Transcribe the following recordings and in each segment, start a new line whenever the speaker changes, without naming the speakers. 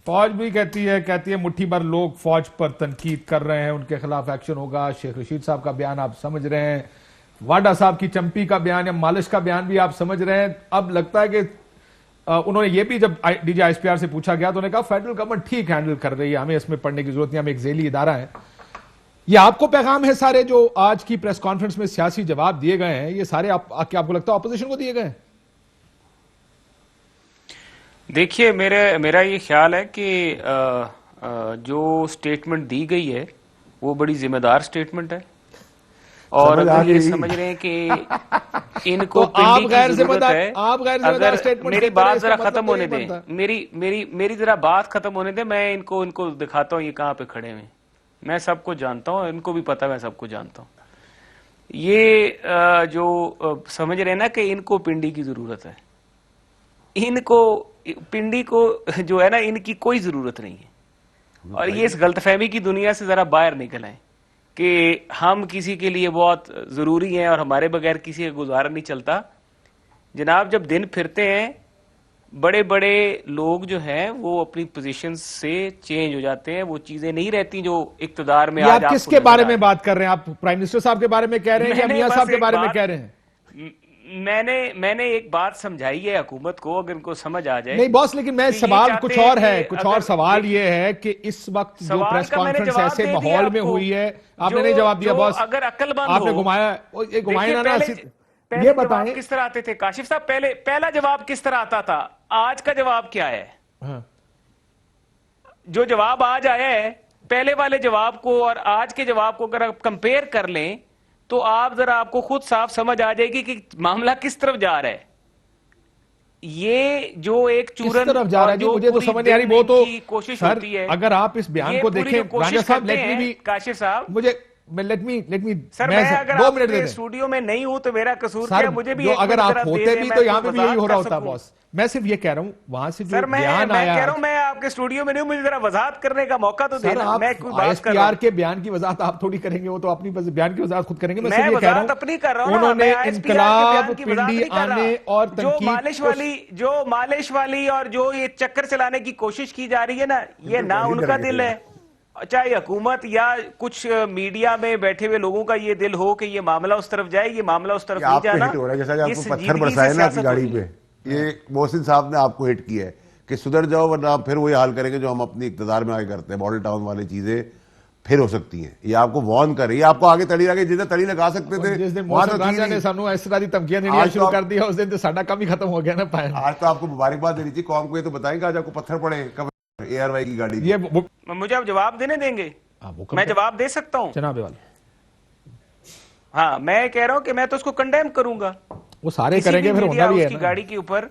فوج بھی کہتی ہے مٹھی بھر لوگ فوج پر تنقید کر رہے ہیں، ان کے خلاف ایکشن ہوگا. شیخ رشید صاحب کا بیان آپ سمجھ رہے ہیں، واڈا صاحب کی چمپی کا بیان یا مالش کا بیان بھی آپ سمجھ رہے ہیں. اب لگتا ہے کہ انہوں نے یہ بھی جب D G I S P R سے پوچھا گیا تو انہوں نے کہا فیڈرل گورنمنٹ ٹھیک ہینڈل کر رہی ہے، ہمیں اس میں پڑھنے کی ضرورت نہیں، ہم ایک ذیلی ادارہ ہے. یہ آپ کو پیغام ہے سارے جو آج کی پریس کانفرنس میں سیاسی جواب دیے گئے ہیں، یہ سارے آپ کو لگتا ہے اپوزیشن کو دیے گئے ہیں؟
دیکھیے میرا یہ خیال ہے کہ جو سٹیٹمنٹ دی گئی ہے وہ بڑی ذمہ دار سٹیٹمنٹ ہے، اور اگر یہ سمجھ رہے ہیں کہ ان کو پنڈی کی ضرورت ہے. اگر میری بات ذرا ختم ہونے دیں، میری ذرا بات ختم ہونے دیں، میں ان کو دکھاتا ہوں یہ کہاں پہ کھڑے ہوئے. میں سب کو جانتا ہوں، ان کو بھی پتا میں سب کو جانتا ہوں. یہ جو سمجھ رہے ہیں نا کہ ان کو پنڈی کی ضرورت ہے، ان کو پنڈی کو جو ہے نا ان کی کوئی ضرورت نہیں ہے. اور یہ اس غلط فہمی کی دنیا سے ذرا باہر نکل آئیں کہ ہم کسی کے لیے بہت ضروری ہیں اور ہمارے بغیر کسی کا گزارا نہیں چلتا. جناب جب دن پھرتے ہیں بڑے بڑے لوگ جو ہیں وہ اپنی پوزیشن سے چینج ہو جاتے ہیں، وہ چیزیں نہیں رہتی جو اقتدار میں آج
آپ کس کے بارے میں بات کر رہے ہیں؟ آپ پرائم منسٹر صاحب کے بارے میں کہہ رہے ہیں یا میاں صاحب کے بارے میں کہہ رہے ہیں؟
میں نے ایک بات سمجھائی ہے حکومت کو، اگر ان کو سمجھ آ جائے.
نہیں باس، لیکن میں سوال کچھ اور ہے، کچھ اور سوال یہ ہے کہ اس وقت جو پریس کانفرنس ایسے ماحول میں ہوئی ہے، آپ نے نہیں جواب دیا باس،
اگر عقل مند
آپ نے گھمایا نا. یہ بتائیں
کس طرح آتے تھے کاشف صاحب، پہلا جواب کس طرح آتا تھا، آج کا جواب کیا ہے؟ جو جواب آج آیا ہے پہلے والے جواب کو اور آج کے جواب کو اگر آپ کمپیئر کر لیں تو آپ کو خود صاف سمجھ آ جائے گی کہ معاملہ کس طرف جا رہا ہے. یہ جو ایک چورن
کس طرف جا رہا ہے جی مجھے تو سمجھ نہیں آ رہی. وہ تو
کوشش
سر
ہوتی ہے،
اگر آپ اس بیان کو دیکھیں رانجھا صاحب، لیٹ می بھی
کاشف صاحب
مجھے لیٹ می
سر، میں اگر آپ کے اسٹوڈیو میں نہیں ہوں تو میرا قصور کیا؟ مجھے بھی ایک
اگر
منٹ
آپ
ذرا دے
ہوتے
دیں،
بھی
میں
تو یہاں پہ بھی یہی ہو رہا
وضاحت
ہوتا
کر
باس. میں صرف یہ کہہ رہا ہوں وہاں سے جو
سر میں
بیان آیا،
کہہ رہا ہوں میں آپ کے اسٹوڈیو میں نہیں ہوں، مجھے ذرا وضاحت کرنے کا موقع تو دینا. میں کوئی
آئی
بات
ایس
کر
پی
رہا
آر
ہوں،
کے بیان کی وضاحت آپ تھوڑی کریں گے، وہ تو اپنی بیان کی وضاحت خود کریں گے. میں صرف
میں
یہ کہہ رہا
وضاحت اپنی کر رہا ہوں
ہوں
نا،
انہوں
میں
نے
آئی ایس پی آر کے
انقلاب
بیان کی وضاحت
پنڈی
نہیں کر
آنے
رہا.
اور
جو
تنقید
مالش والی اور جو یہ چکر چلانے کی کوشش کی جا رہی ہے نا، یہ نہ ان کا دل ہے، چاہے حکومت یا کچھ میڈیا میں بیٹھے ہوئے لوگوں کا یہ دل ہو کہ یہ معاملہ اس طرف جائے، یہ معاملہ اس طرف نہیں جانا.
ہٹ ہو رہا ہے جیسا کہ آپ
یہ
کو پتھر
سنجیدگی
برسائے
سے
نا آپ کی
سیاست
گاڑی
ہوئی
پہ.
ہے.
یہ محسن صاحب نے آپ کو ہٹ کیا ہے کہ سدھر جاؤ ورنہ پھر وہی حال کریں گے جو ہم اپنی اقتدار میں آگے کرتے ہیں. ماڈل ٹاؤن والی چیزیں پھر ہو سکتی ہیں. یہ آپ کو وارن کر رہی ہے، آپ کو آگے تڑی لگے جتنے تڑی لگا سکتے تھے.
جس دن محسن رانجھا نے سانو اس طرح کی دھمکیاں دینی شروع کر دیا، اس دن تو ساڈا کام ہی ختم ہو گیا نا. پائن
آج تو آپ کو مبارکباد دینی چاہیے قوم کو. یہ تو بتائیں کہ آج آپ کو پتھر پڑے کب اے آر وائی کی گاڑی کو.
مجھے آپ جواب دینے دیں گے؟ میں جواب دے سکتا ہوں
جناب والا.
ہاں میں کہہ رہا ہوں کہ میں تو اس کو کنڈیم کروں گا.
وہ سارے کریں گے، پھر ہونا بھی ہے
اس کی گاڑی کے اوپر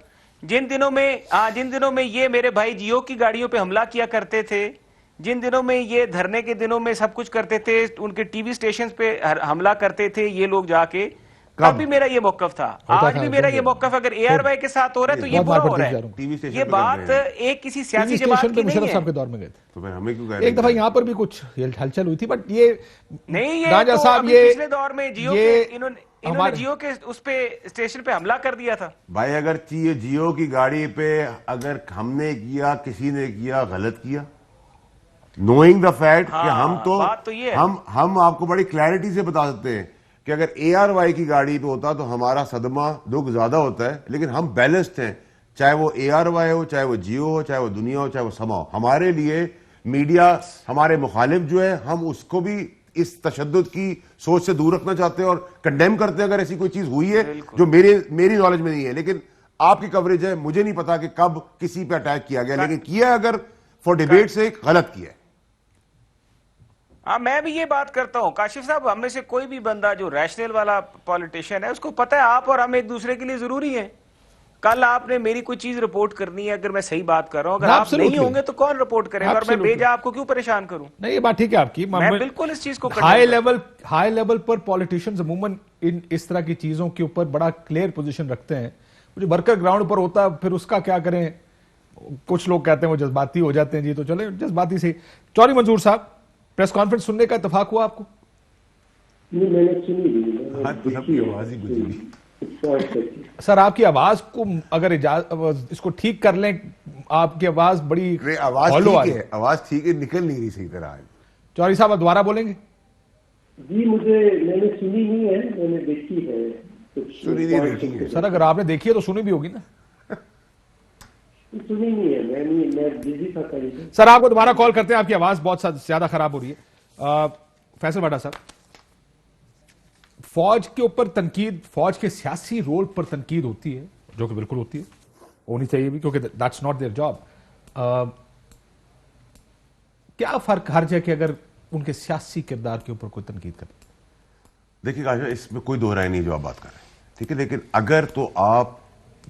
جن دنوں میں یہ میرے بھائی جیو کی گاڑیوں پہ حملہ کیا کرتے تھے، جن دنوں میں یہ دھرنے کے دنوں میں سب کچھ کرتے تھے، ان کے ٹی وی سٹیشنز پہ حملہ کرتے تھے یہ لوگ جا کے، تب بھی میرا یہ موقف تھا. آج بھی میرا یہ موقف اگر اے آر وائی کے ساتھ ہو رہا ہے تو یہ برا ہو رہا ہے. یہ بات ایک کسی سیاسی جماعت کی نہیں ہے.
کے دور میں گئے تھے
تو پھر ہمیں کیوں کہہ رہے ہیں؟
ایک دفعہ یہاں پر بھی کچھ ہلچل ہوئی تھی، بٹ یہ
نہیں، یہ
رانجھا
تو
صاحب
ابھی
یہ
پچھلے دور میں جیو کے انہوں نے جیو کے اس پہ اسٹیشن پہ حملہ کر دیا تھا.
بھائی اگر جیو کی گاڑی پہ اگر ہم نے کیا، کسی نے کیا، غلط کیا، نوئنگ دا فیکٹ کہ ہم آپ کو بڑی کلیئرٹی سے بتا سکتے ہیں کہ اگر اے آر وائی کی گاڑی پہ ہوتا تو ہمارا صدمہ دکھ زیادہ ہوتا ہے، لیکن ہم بیلنسڈ ہیں. چاہے وہ اے آر وائی ہو، چاہے وہ جیو ہو، چاہے وہ دنیا ہو، چاہے وہ سما ہو. ہمارے لیے میڈیا ہمارے مخالف جو ہے، ہم اس کو بھی اس تشدد کی سوچ سے دور رکھنا چاہتے ہیں اور کنڈیم کرتے ہیں اگر ایسی کوئی چیز ہوئی ہے جو میری نالج میں نہیں ہے. لیکن آپ کی کوریج ہے، مجھے نہیں پتا کہ کب کسی پہ اٹیک کیا گیا، لیکن کیا اگر فور ڈیبیٹ سے غلط کیا ہے.
ہاں میں بھی یہ بات کرتا ہوں کاشف صاحب، ہم میں سے کوئی بھی بندہ جو ریشنل والا پولیٹیشین ہے اس کو پتہ ہے آپ اور ہم ایک دوسرے کے لیے ضروری ہیں. کل آپ نے میری کوئی چیز رپورٹ کرنی ہے، اگر میں صحیح بات کر رہا ہوں، اگر آپ نہیں ہوں گے تو کون رپورٹ کرے گا، اور میں بھیجا آپ کو کیوں پریشان کروں؟
نہیں یہ بات ٹھیک ہے آپ کی.
میں بالکل اس چیز کو
ہائی لیول پر پولیٹیشینز عموماً اس طرح کی چیزوں کے اوپر بڑا کلیئر پوزیشن رکھتے ہیں. جو ورکر گراؤنڈ پر ہوتا ہے پھر اس کا کیا کریں. کچھ لوگ کہتے ہیں وہ جذباتی ہو جاتے ہیں، جی تو چلے جذباتی سے. چوہدری منظور صاحب، پریس کانفرنس سننے کا اتفاق ہوا آپ کو؟
نہیں میں نے سنی.
سر آپ کی آواز کو اگر اس کو ٹھیک کر لیں, آپ کی آواز بڑی
آواز ٹھیک ہے, نکل نہیں رہی صحیح طرح.
چوہدری صاحب آپ دوبارہ بولیں گے؟
جی میں نے سنی نہیں ہے, میں نے دیکھی ہے.
سنی نہیں دیکھی ہے
سر, اگر آپ نے دیکھی ہے تو سنی بھی ہوگی نا.
سنی نہیں ہے, میں بزی تھا.
سر آپ کو دوبارہ کال کرتے ہیں, آپ کی آواز بہت زیادہ خراب ہو رہی ہے. فیصل واڈا صاحب, فوج کے اوپر تنقید, فوج کے سیاسی رول پر تنقید ہوتی ہے, جو کہ بالکل ہوتی ہے, ہونی چاہیے بھی, کیونکہ دیٹس ناٹ دیئر جاب. کیا فرق حرج ہے کہ اگر ان کے سیاسی کردار کے اوپر کوئی تنقید کرے؟
دیکھیے کاشا, اس میں کوئی دو رائے نہیں جو آپ بات کر رہے ہیں, ٹھیک ہے, لیکن اگر تو آپ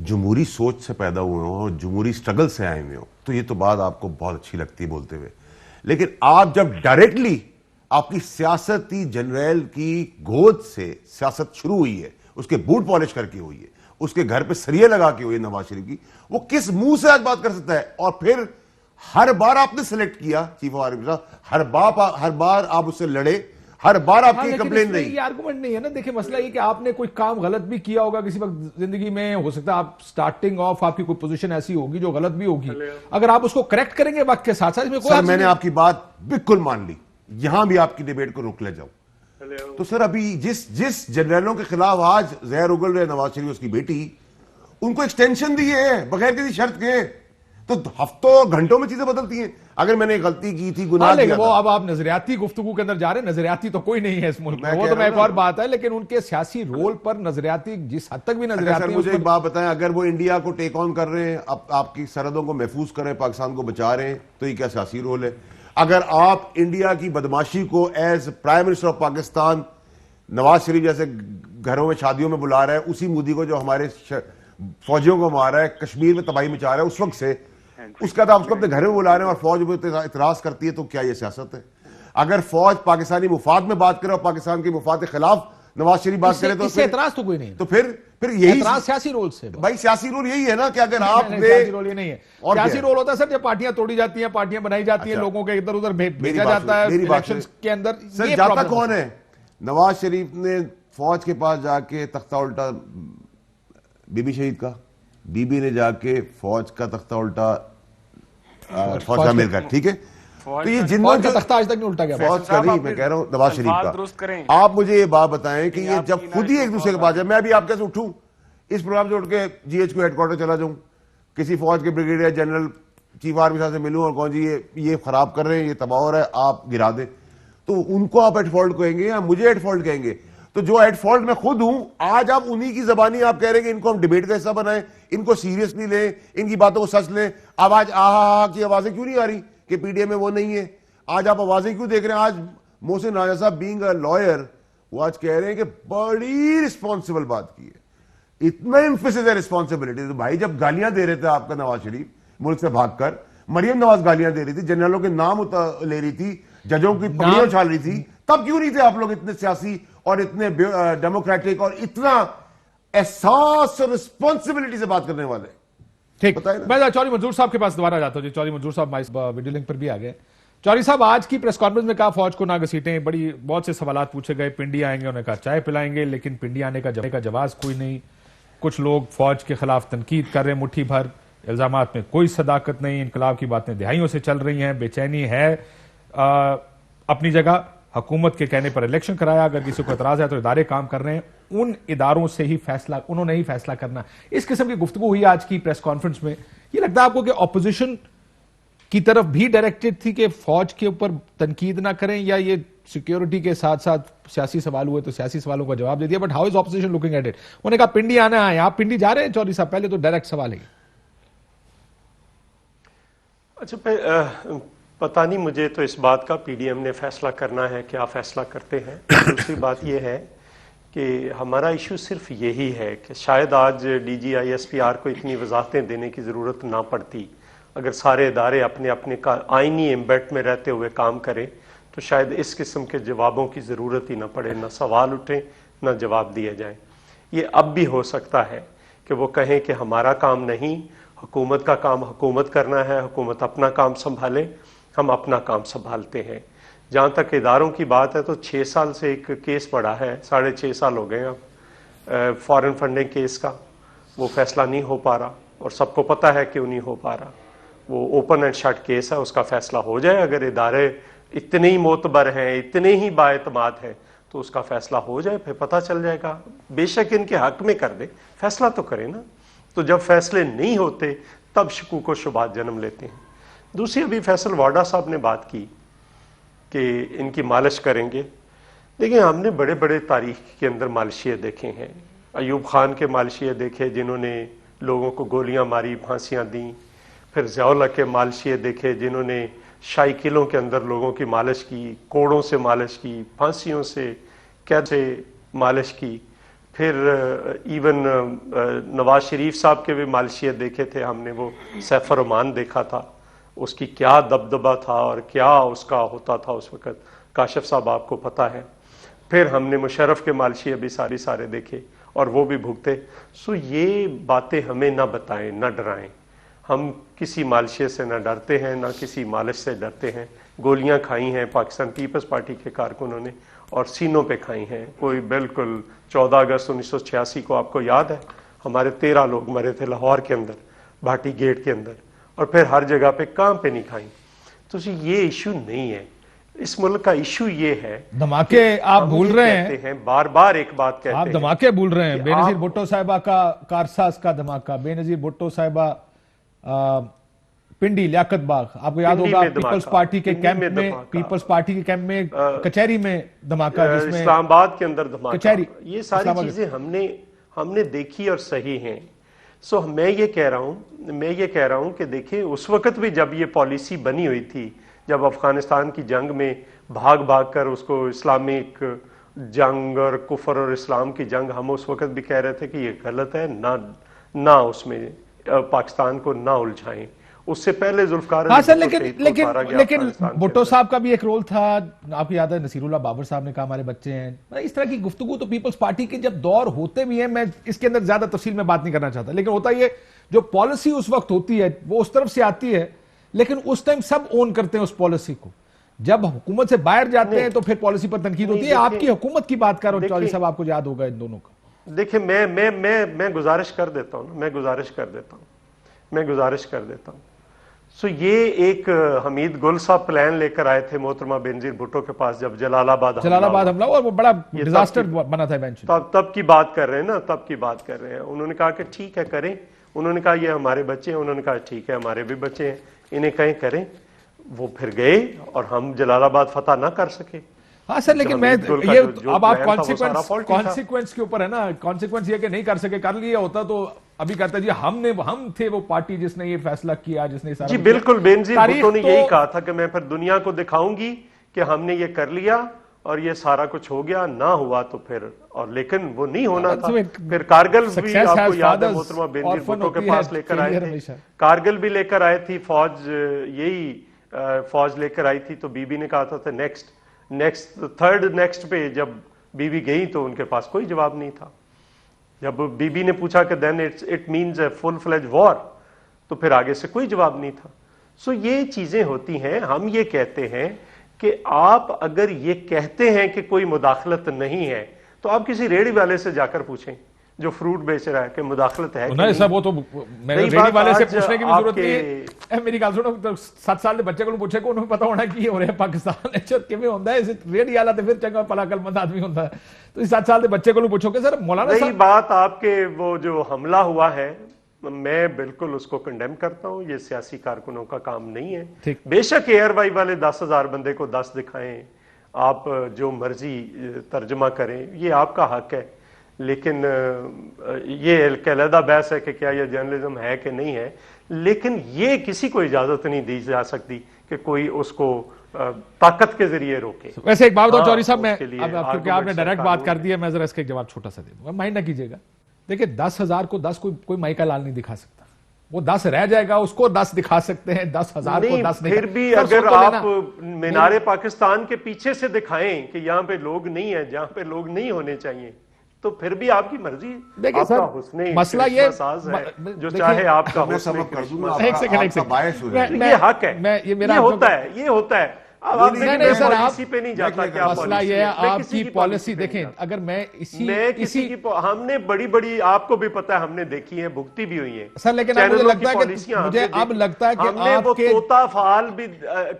جمہوری سوچ سے پیدا ہوئے ہوں اور جمہوری سٹرگل سے آئے ہوئے ہوں تو یہ تو بات آپ کو بہت اچھی لگتی ہے بولتے ہوئے. لیکن آپ جب ڈائریکٹلی آپ کی سیاستی جنرل کی گود سے سیاست شروع ہوئی ہے, اس کے بوٹ پالش کر کے ہوئی ہے, اس کے گھر پہ سریے لگا کے ہوئی ہے نواز شریف کی, وہ کس منہ سے آج بات کر سکتا ہے؟ اور پھر ہر بار آپ نے سلیکٹ کیا چیف آف آرمی صاحب, ہر بار آپ اس سے لڑے, ہر بار آپ کی کمپلین رہی.
یہ آرگومنٹ نہیں ہے نا. دیکھیں مسئلہ یہ کہ آپ نے کوئی کام غلط بھی کیا ہوگا کسی وقت زندگی میں, ہو سکتا ہے آپ سٹارٹنگ آف آپ کی کوئی پوزیشن ایسی ہوگی جو غلط بھی ہوگی, اگر آپ اس کو کریکٹ کریں گے وقت کے ساتھ ساتھ, اس میں
سر میں نے آپ کی بات بالکل مان لی, یہاں بھی آپ کی ڈیبیٹ کو روک لے جاؤں. تو سر ابھی جس جنرلوں کے خلاف آج زہر اگل رہے نواز شریف اس کی بیٹی, ان کو ایکسٹینشن دی ہے بغیر کسی شرط کے, تو ہفتوں گھنٹوں میں چیزیں بدلتی ہیں. اگر میں نے غلطی کی تھی, گناہ کیا تھا,
وہ اب آپ نظریاتی گفتگو کے اندر جا رہے ہیں. نظریاتی تو کوئی نہیں ہے اس ملک میں, وہ تو میں ایک اور بات ہے, لیکن ان کے سیاسی رول پر نظریاتی, جس حد تک بھی نظریاتی.
مجھے ایک بات بتائیں, اگر وہ انڈیا کو ٹیک آن کر رہے ہیں, آپ کی سرحدوں کو محفوظ کر رہے ہیں, پاکستان کو بچا رہے ہیں, تو یہ کیا سیاسی رول ہے؟ اگر آپ انڈیا کی بدماشی کو as prime minister of Pakistan Nawaz Sharif جیسے گھروں میں شادیوں میں بلا رہے ہیں, اسی مودی کو جو ہمارے فوجیوں کو مار رہا ہے, کشمیر میں تباہی مچا رہا ہے اس وقت سے, اس کا آپ اس کو اپنے گھر میں بلا رہے ہیں اور فوج پہ اعتراض کرتی ہے, تو کیا یہ سیاست ہے؟ اگر فوج پاکستانی مفاد میں بات کرے اور پاکستان کے مفاد کے خلاف نواز شریف بات کرے, تو
اس سے اعتراض تو کوئی نہیں,
تو پھر یہی
اعتراض سیاسی رول سے.
بھائی سیاسی رول یہی ہے نا کہ اگر آپ نے,
سیاسی رول یہ نہیں ہے, سیاسی رول ہوتا ہے سر جب پارٹیاں توڑی جاتی ہیں, پارٹیاں بنائی جاتی ہیں, لوگوں کے ادھر ادھر بھیجا جاتا ہے الیکشنز کے اندر.
سر جاتا کون ہے؟ نواز شریف نے فوج کے پاس جا کے تختہ الٹا بی بی شہید کا, بی بی نے جا کے فوج کا تختہ الٹا فوج کا امیر کا, ٹھیک ہے, تو یہ
فوج کا تختہ آج تک نہیں الٹا گیا.
فوج کا نہیں, میں کہہ رہا ہوں نواز شریف کا. آپ مجھے یہ بات بتائیں کہ یہ جب خود ہی ایک دوسرے کے پاس جائے, میں بھی آپ کیسے اٹھوں اس پروگرام سے اٹھ کے جی ایچ کو ہیڈ کوارٹر چلا جاؤں, کسی فوج کے بریگیڈیئر جنرل چیف آرمی صاحب سے ملوں اور کہوں جی یہ خراب کر رہے ہیں, یہ تباہ ہو رہا ہے, آپ گرا دیں, تو ان کو آپ ایٹ فالٹ کہیں گے یا مجھے ایٹ فالٹ کہیں گے؟ تو جو ایٹ فالٹ میں خود ہوں, آج آپ انہی کی زبانی آپ کہہ رہے ہیں کہ ان کو ہم ڈیبیٹ کا حصہ بنائیں, ان کو سیریسلی لیں, ان کی باتوں کو سچ لیں. اب آج کی آوازیں کیوں نہیں آ رہی کہ پی ڈی ایم میں وہ نہیں ہے؟ آج آپ آوازیں کیوں دیکھ رہے ہیں؟ آج محسن راجہ صاحب بینگ اے لائر, وہ آج کہہ رہے ہیں کہ بڑی رسپانسبل بات کی ہے, اتنا ایمفیسس ہے رسپانسبلٹی. تو بھائی جب گالیاں دے رہے تھے آپ کا نواز شریف ملک سے بھاگ کر, مریم نواز گالیاں دے رہی تھی, جنرلوں کے نام لے رہی تھی, ججوں کی پگڑیاں اچھال رہی تھی, تب کیوں نہیں تھے آپ لوگ اتنے سیاسی اور اتنے ڈیموکریٹک اور اتنا احساس اور رسپانسبلٹی سے بات کرنے والے؟
ٹھیک, میں چودھری منظور صاحب کے پاس دوبارہ جاتا ہوں. جی چودھری منظور صاحب ویڈیو لنک پر بھی آ گئے. چودھری صاحب, آج کی پریس کانفرنس میں کہا فوج کو نہ گھسیٹیں, بہت سے سوالات پوچھے گئے, پنڈی آئیں گے, انہوں نے کہا چائے پلائیں گے, لیکن پنڈی آنے کا جواز کوئی نہیں. کچھ لوگ فوج کے خلاف تنقید کر رہے ہیں مٹھی بھر, الزامات میں کوئی صداقت نہیں, انقلاب کی باتیں دہائیوں سے چل رہی ہیں, بے چینی ہے. اپنی جگہ حکومت کے کہنے پر الیکشن کرایا, اگر کسی کو اعتراض ہے تو ادارے کام کر رہے ہیں, ان اداروں سے ہی فیصلہ, انہوں نے ہی فیصلہ کرنا. اس قسم کی گفتگو ہوئی آج کی پریس کانفرنس میں. یہ لگتا ہے آپ کو کہ اپوزیشن کی طرف بھی ڈائریکٹڈ تھی کہ فوج کے اوپر تنقید نہ کریں, یا یہ سیکیورٹی کے ساتھ ساتھ سیاسی سوال ہوئے تو سیاسی سوالوں کا جواب دے دیا؟ But how is opposition looking at it? انہوں نے کہا پنڈی آنا ہے, آپ پنڈی جا رہے ہیں چودھری صاحب؟ پہلے تو ڈائریکٹ سوال ہے.
اچھا, پتہ نہیں مجھے تو اس بات کا پی ڈی ایم نے فیصلہ کرنا ہے, کیا فیصلہ کرتے ہیں. دوسری بات یہ ہے کہ ہمارا ایشو صرف یہی ہے کہ شاید آج D G I S P R کو اتنی وضاحتیں دینے کی ضرورت نہ پڑتی. اگر سارے ادارے اپنے اپنے آئینی امبیٹ میں رہتے ہوئے کام کریں تو شاید اس قسم کے جوابوں کی ضرورت ہی نہ پڑے, نہ سوال اٹھیں نہ جواب دیے جائیں. یہ اب بھی ہو سکتا ہے کہ وہ کہیں کہ ہمارا کام نہیں, حکومت کا کام حکومت کرنا ہے, حکومت اپنا کام سنبھالے, ہم اپنا کام سنبھالتے ہیں. جہاں تک اداروں کی بات ہے تو 6 سال سے ایک کیس پڑا ہے, 6.5 سال ہو گئے اب, فارن فنڈنگ کیس کا وہ فیصلہ نہیں ہو پا رہا، اور سب کو پتہ ہے کہ نہیں ہو پا رہا. وہ اوپن اینڈ شٹ کیس ہے، اس کا فیصلہ ہو جائے. اگر ادارے اتنے ہی معتبر ہیں، اتنے ہی بااعتماد ہیں، تو اس کا فیصلہ ہو جائے، پھر پتہ چل جائے گا. بے شک ان کے حق میں کر دے، فیصلہ تو کرے نا. تو جب فیصلے نہیں ہوتے تب شکوک و شبہات جنم لیتے ہیں. دوسری ابھی فیصل واڈا صاحب نے بات کی کہ ان کی مالش کریں گے. دیکھیں ہم نے بڑے بڑے تاریخ کے اندر مالشیے دیکھے ہیں. ایوب خان کے مالشیے دیکھے جنہوں نے لوگوں کو گولیاں ماری، پھانسیاں دیں. پھر ضیاء اللہ کے مالشیے دیکھے جنہوں نے شاہی قلعوں کے اندر لوگوں کی مالش کی، کوڑوں سے مالش کی، پھانسیوں سے، قید سے مالش کی. پھر ایون نواز شریف صاحب کے بھی مالشیے دیکھے تھے ہم نے. وہ سیف الرحمان دیکھا تھا، اس کی کیا دبدبہ تھا اور کیا اس کا ہوتا تھا اس وقت، کاشف صاحب آپ کو پتہ ہے. پھر ہم نے مشرف کے مالشیے بھی سارے دیکھے اور وہ بھی بھگتے. سو یہ باتیں ہمیں نہ بتائیں، نہ ڈرائیں. ہم کسی مالشیے سے نہ ڈرتے ہیں، نہ کسی مالش سے ڈرتے ہیں. گولیاں کھائی ہیں پاکستان پیپلز پارٹی کے کارکنوں نے، اور سینوں پہ کھائی ہیں. کوئی بالکل 14 اگست 1986 کو آپ کو یاد ہے ہمارے 13 لوگ مرے تھے لاہور کے اندر، بھاٹی گیٹ کے اندر. اور پھر ہر جگہ پہ کہاں پہ نہیں کھائیں. تو یہ ایشو نہیں ہے. اس ملک کا ایشو یہ ہے
دھماکے آپ بھول رہے ہیں.
بار بار ایک بات کہتے ہیں،
آپ دھماکے بھول رہے ہیں. بے نظیر بھٹو صاحبہ کا کارساز کا دھماکہ، بے نظیر بھٹو صاحبہ پنڈی لیاقت باغ، آپ کو یاد ہوگا پیپلز پارٹی کے کیمپ میں کچہری میں دھماکہ، جس میں
اسلام آباد کے اندر دھماکہ. یہ ساری
اسلام آباد
چیزیں ہم نے دیکھی اور صحیح ہیں. سو میں یہ کہہ رہا ہوں کہ دیکھیں اس وقت بھی جب یہ پالیسی بنی ہوئی تھی، جب افغانستان کی جنگ میں بھاگ کر اس کو اسلامک جنگ اور کفر اور اسلام کی جنگ، ہم اس وقت بھی کہہ رہے تھے کہ یہ غلط ہے، نہ اس میں پاکستان کو نہ الجھائیں. اس سے پہلے ذوالفقار
ہاں سر، لیکن بھٹو صاحب کا بھی ایک رول تھا. آپ کو یاد ہے نصیر اللہ بابر صاحب نے کہا ہمارے بچے ہیں. اس طرح کی گفتگو تو پیپلز پارٹی کے جب دور ہوتے بھی ہیں، میں اس کے اندر زیادہ تفصیل میں بات نہیں کرنا چاہتا، لیکن ہوتا یہ جو پالیسی اس وقت ہوتی ہے وہ اس طرف سے آتی ہے، لیکن اس ٹائم سب اون کرتے ہیں اس پالیسی کو. جب حکومت سے باہر جاتے ہیں تو پھر پالیسی پر تنقید ہوتی ہے. آپ کی حکومت کی بات کر رہا ہوں چودھری صاحب، آپ کو یاد ہوگا ان دونوں کا.
دیکھیں میں گزارش کر دیتا ہوں. سو یہ ایک حمید گل صاحب پلان لے کر آئے تھے محترمہ بینظیر بھٹو کے پاس جب جلال آباد
حملہ، اور وہ بڑا ڈیزاسٹر بنا تھا ایونچولی.
تب کی بات کر رہے ہیں. انہوں نے کہا کہ ٹھیک ہے کریں. انہوں نے کہا یہ ہمارے بچے ہیں. انہوں نے کہا ٹھیک ہے ہمارے بھی بچے ہیں، انہیں کہیں کریں. وہ پھر گئے اور ہم جلال آباد فتح نہ کر سکے.
ہاں سر، لیکن میں یہ اب آپ کانسیکوینس کے اوپر ہے نا. کانسیکوینس یہ کہ نہیں کر سکے، کر لیا ہوتا تو ابھی کہتا جی ہم تھے وہ پارٹی جس نے یہ فیصلہ کیا، جس نے سارا.
جی بالکل، بینظیر بھٹو نے یہی کہا تھا کہ میں پھر دنیا کو دکھاؤں گی کہ ہم نے یہ کر لیا اور یہ سارا کچھ ہو گیا. نہ ہوا تو پھر، اور لیکن وہ نہیں ہونا تھا. پھر کارگل بھی آپ کو یاد ہے محترمہ بینظیر بھٹو کے پاس لے کر آئے تھے. کارگل بھی لے کر آئے تھی فوج، یہی فوج لے کر آئی تھی. تو بی بی نے کہا تھا نیکسٹ پہ جب بی بی گئی تو ان کے پاس کوئی جواب نہیں تھا. جب بی بی نے پوچھا کہ دین اٹ مینز اے فل فلیج وار، تو پھر آگے سے کوئی جواب نہیں تھا. سو یہ چیزیں ہوتی ہیں. ہم یہ کہتے ہیں کہ آپ اگر یہ کہتے ہیں کہ کوئی مداخلت نہیں ہے تو آپ کسی ریڑھی والے سے جا کر پوچھیں جو فروٹ بیچ رہا ہے کہ مداخلت ہے.
نہیں صاحب، وہ تو ریڑھی والے سے پوچھنے کی بھی ضرورت نہیں ہے. میری گل سنو، 7 سال کے بچے کو پوچھے کو انہوں پتا ہونا کہ یہ ہو رہا ہے پاکستان کیویں ہوندا ہے. ریڑھی والا تو پھر چنگا بھلا عقل مند آدمی ہوندا ہے. تو 7 سال کے بچے کو پوچھو کہ سر مولانا
صاحب، یہی بات آپ کے وہ جو حملہ ہوا ہے میں بالکل اس کو کنڈیم کرتا ہوں. یہ سیاسی کارکنوں کا کام نہیں ہے. بے شک ایئر وائی والے 10,000 بندے کو 10 دکھائیں، آپ جو مرضی ترجمہ کریں، یہ آپ کا حق ہے. لیکن یہ ایک علیحدہ بحث ہے کہ کیا یہ جرنلزم ہے کہ نہیں ہے. لیکن یہ کسی کو اجازت نہیں دی جا سکتی کہ کوئی اس کو طاقت کے ذریعے روکے.
ویسے ایک بات بتاؤ چوہدری صاحب، میں کیونکہ آپ نے ڈائریکٹ بات کر دی ہے، میں ذرا اس کا ایک جواب چھوٹا سا دے دوں گا، مائنڈ نہ کیجیے گا. دیکھیں 10,000 کو 10 کوئی مائیکا لال نہیں دکھا سکتا. وہ 10 رہ جائے گا، اس کو 10 دکھا سکتے ہیں، 10,000 کو 10 نہیں.
پھر بھی اگر آپ مینار پاکستان کے پیچھے سے دکھائیں کہ یہاں پہ لوگ نہیں ہیں، جہاں پہ لوگ نہیں ہونے چاہیے، تو پھر بھی آپ کی مرضی.
آپ کا مسئلہ یہ
جو چاہے آپ کا حسن
ایک سیکنڈ
یہ حق ہے. یہ ہوتا ہے. اب آپ
نہیں نہیں سر، آپ
پالیسی پہ نہیں جاتا کہ آپ
مسئلہ یہ ہے آپ کی پالیسی دیکھیں، اگر میں
کسی کی ہم نے بڑی بڑی آپ کو بھی پتا ہے ہم نے دیکھی ہیں، بھگتی بھی ہوئی ہیں،
سر، لیکن اب مجھے لگتا ہے کہ مجھے اب لگتا ہے کہ
ہم نے وہ طوطا فعال بھی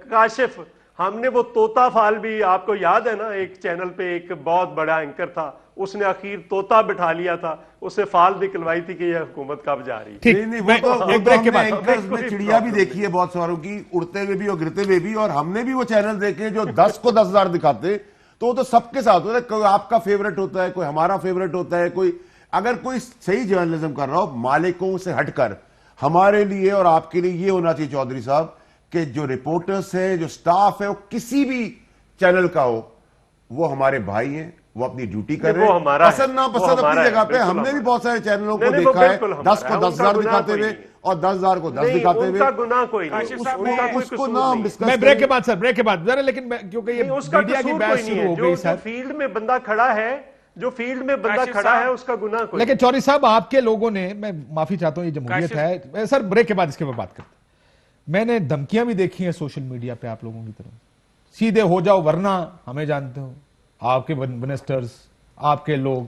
کاشف، ہم نے وہ طوطا فعال بھی، آپ کو یاد ہے نا ایک چینل پہ ایک بہت بڑا اینکر تھا، اس نے اخیر طوطا بٹھا لیا تھا، اسے فعال نکلوائی تھی کہ یہ حکومت کب جا رہی ہے۔
نہیں وہ تو ہم نے اینکرز میں چڑیا بھی دیکھی ہے بہت ساروں کی، اڑتے ہوئے بھی اور گرتے ہوئے بھی، اور ہم نے بھی وہ چینل دیکھے جو 10 کو 10,000 دکھاتے، تو وہ تو سب کے ساتھ ہوتا ہے، کوئی آپ کا فیورٹ ہوتا ہے، کوئی ہمارا فیورٹ ہوتا ہے، کوئی اگر کوئی صحیح جرنلزم کر رہا ہو مالکوں سے ہٹ کر، ہمارے لیے اور آپ کے لیے یہ ہونا چاہیے چودھری صاحب کہ جو رپورٹرز ہیں، جو سٹاف ہے، وہ کسی بھی چینل کا ہو، وہ ہمارے بھائی ہیں، وہ اپنی ڈیوٹی کر رہے ہیں، پسند نہ پسند اپنی جگہ پہ۔ ہم نے بھی بہت سارے چینلوں کو دیکھا ہے 10 کو 10,000 دکھاتے ہوئے اور 10,000 کو 10 دکھاتے ہوئے،
ان کا گناہ کوئی نہیں،
اس کو نہ ہم ڈسکس
میں بریک کے بعد سر، بریک کے بعد ذرا، لیکن کیونکہ یہ
اس کا
میڈیا کی
قصور
بحث
کوئی نہیں
شروع
ہے،
ہو
جو
گئی سر،
فیلڈ میں بندہ کھڑا ہے، جو فیلڈ میں بندہ کھڑا ہے اس کا گناہ کوئی
لیکن چوری صاحب آپ کے لوگوں نے، میں معافی چاہتا ہوں، یہ جمہوریت ہے سر، بریک کے بعد اس کے بعد بات کرتے ہیں۔ میں نے دھمکیاں بھی دیکھی ہیں سوشل میڈیا پہ آپ لوگوں کی طرف، سیدھے ہو جاؤ ورنہ ہمیں جانتے ہو، آپ کے منسٹرز، آپ کے لوگ،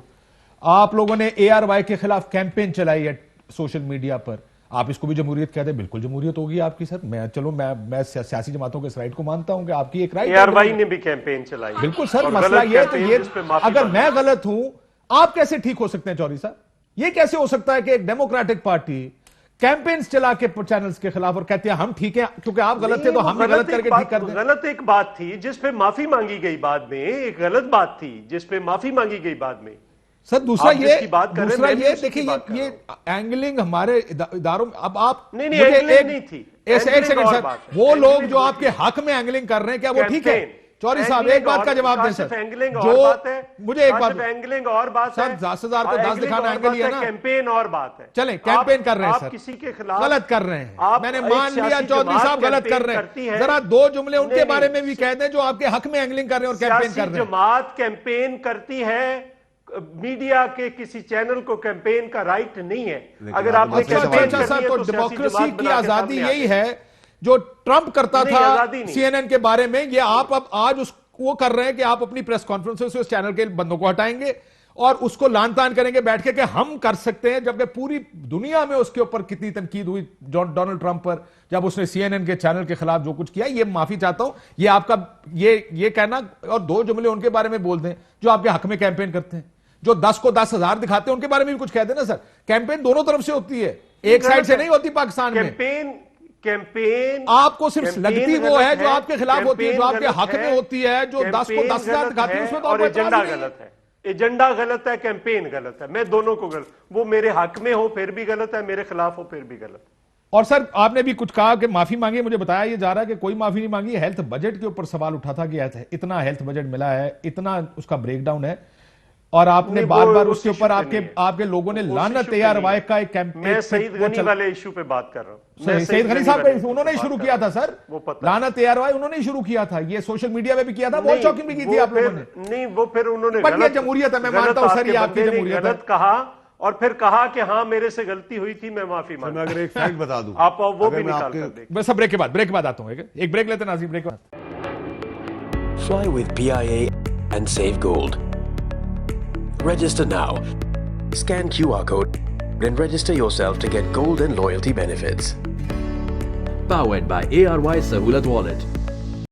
آپ لوگوں نے ARY کے خلاف کیمپین چلائی ہے سوشل میڈیا پر، آپ اس کو بھی جمہوریت کہتے ہیں، بالکل جمہوریت ہوگی آپ کی سر، میں سیاسی جماعتوں کے اس رائٹ کو مانتا ہوں کہ آپ کی ایک رائٹ ہے،
ARY نے بھی کیمپین چلائی،
بالکل سر، مسئلہ یہ تو یہ اگر میں غلط ہوں آپ کیسے ٹھیک ہو سکتے ہیں چوری صاحب؟ یہ کیسے ہو سکتا ہے کہ ایک ڈیموکریٹک پارٹی کیمپینز چلا کے چینلز کے خلاف اور کہتے ہیں ہم ٹھیک ہیں کیونکہ آپ غلط تھے تو ہم بھی غلط کر کے ٹھیک کر دیں؟
غلط ایک بات تھی جس پہ معافی مانگی گئی بعد میں، ایک غلط بات تھی جس پہ معافی مانگی گئی بعد میں
سر دوسرا یہ دیکھیں یہ اینگلنگ ہمارے اداروں میں، اب آپ
نہیں تھی
ایک سیکنڈ سر، وہ لوگ جو آپ کے حق میں اینگلنگ کر رہے ہیں کیا وہ ٹھیک ہے؟ چوری صاحب ایک بات کا جواب دیں سر، جو مجھے ایک بات
اینگلنگ اور بات ہے،
سر 10,000 کو 10 دکھانا اینگل ہی ہے نا،
کیمپین اور بات ہے،
چلیں کیمپین کر رہے ہیں سر،
کسی کے خلاف
غلط کر رہے ہیں، میں نے مان لیا چودھری صاحب غلط کر رہے ہیں، ذرا 2 جملے ان کے بارے میں بھی کہہ دیں جو آپ کے حق میں اینگلنگ کر رہے ہیں اور کیمپین کر رہے ہیں۔
جماعت کیمپین کرتی ہے، میڈیا کے کسی چینل کو کیمپین کا رائٹ نہیں ہے، اگر آپ نے کیمپین کرنی ہے تو
ڈیموکریسی کی آزادی یہی ہے جو ٹرمپ کرتا تھا CNN کے بارے میں، یہ آپ اب آج وہ کر رہے ہیں کہ آپ اپنی پریس کانفرنس سے اس چینل کے بندوں کو ہٹائیں گے اور اس کو لان تان کریں گے بیٹھ کے کہ ہم کر سکتے ہیں، جبکہ پوری دنیا میں اس کے اوپر کتنی تنقید ہوئی ڈونلڈ ٹرمپ پر جب اس نے CNN کے چینل کے خلاف جو کچھ کیا۔ یہ معافی چاہتا ہوں، یہ آپ کا یہ کہنا، اور 2 جملے ان کے بارے میں بول دیں جو آپ کے حق میں کیمپین کرتے ہیں، جو 10 کو 10,000 دکھاتے ہیں ان کے بارے میں بھی کچھ کہہ دیں نا سر۔ کیمپین دونوں طرف سے ہوتی ہے، ایک سائڈ سے نہیں ہوتی پاکستان میں۔
کیمپین
آپ کو صرف لگتی وہ ہے جو آپ کے خلاف ہوتی ہے، جو آپ کے حق میں ہوتی ہے، جو 10 کو 10,000 دکھاتی ہے، اس میں تو
اور ایجنڈا غلط ہے، ایجنڈا غلط ہے، کیمپین غلط ہے، میں دونوں کو غلط، وہ میرے حق میں ہو پھر بھی غلط ہے، میرے خلاف ہو پھر بھی غلط ہے۔
اور سر آپ نے بھی کچھ کہا کہ معافی مانگی، مجھے بتایا یہ جا رہا ہے کہ کوئی معافی نہیں مانگی، ہیلتھ بجٹ کے اوپر سوال اٹھا تھا کہ اتنا ہیلتھ بجٹ ملا ہے، اتنا اس کا بریک ڈاؤن ہے، اور آپ نے بار بار اس کے اوپر آپ کے لوگوں نے لعنت ARY کا ایک کیمپین،
میں سعید غنی والے ایشو پہ بات کر رہا ہوں،
سعید غنی صاحب انہوں نے شروع کیا تھا سر، لعنت ARY انہوں نے شروع کیا تھا، یہ سوشل میڈیا پہ بھی کیا تھا، بہت شوکنگ بھی کی تھی آپ لوگوں نے۔
نہیں وہ پھر انہوں نے
پر یہ جمہوریت ہے، میں مانتا ہوں سر یہ آپ کی جمہوریت ہے،
غلط کہا اور پھر کہا کہ ہاں میرے سے غلطی ہوئی تھی، میں معافی مانگتا ہوں۔
میں اگر ایک فیکٹ بتا دوں،
آپ وہ بھی نکال کر دیکھیں۔
بس بریک کے بعد آتا ہوں، ایک بریک لیتے ہیں ناظرین، بریک کے بعد۔
Fly with PIA and save gold. Register now. Scan QR code and register yourself to get gold and loyalty benefits.
Powered by ARY Sahulat Wallet.